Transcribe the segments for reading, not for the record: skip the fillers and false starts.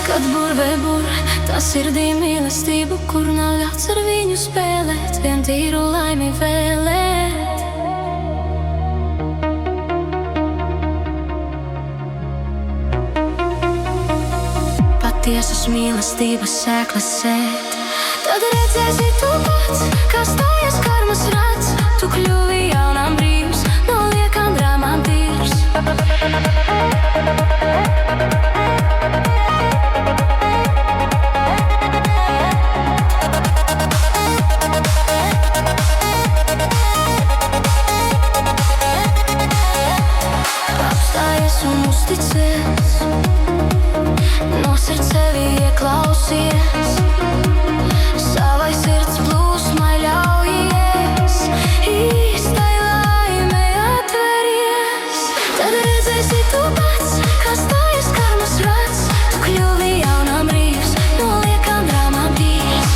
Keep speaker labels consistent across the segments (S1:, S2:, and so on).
S1: Kad burvē bur, tā sirdī mīlestību, kur nav ļauts ar viņu spēlēt, vien tīru laimi vēlēt. Patiesas mīlestības sēklas sēt, tad redzēsi tu pats, kā stājas karmas rats. Tu kļuvi jaunām brīvs, no liekām drāmām tīrs. Apstājies un uzticies, no sirds sevi ieklausies, savai sirds plūsmai ļaujies, īstai laimei atveries. Tad redzēsi tu pats, kā stājas karmas rats. Tu kļuvi jaunām brīvs, no liekām drāmām tīrs.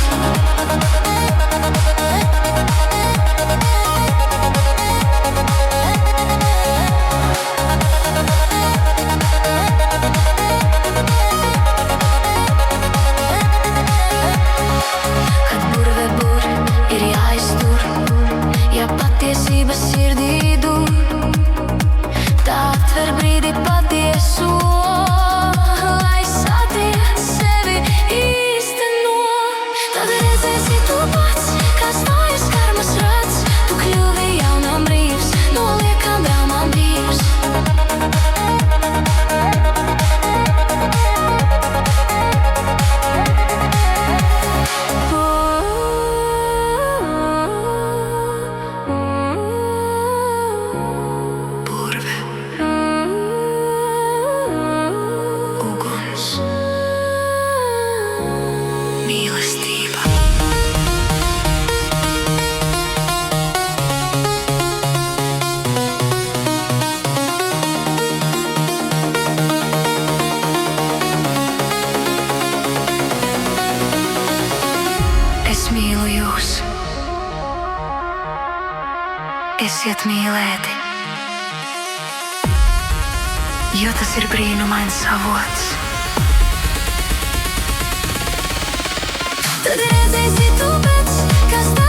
S1: Kad burve bur, ir jāiztur, ja patiesība sirdī dur, tā atver brīdi patieso, lai satiec sevi īsteno. Tad redzēsi tu pats, kā stājas karmas rats. Tu kļuvi jaunām brīvs, no liekām drāmām tīrs. Burve, uguns, mīlestība. Es mīlu jūs, esiet mīlēti, jo tas ir brīnumains avots. Tad redzēsi tu pats, kas tā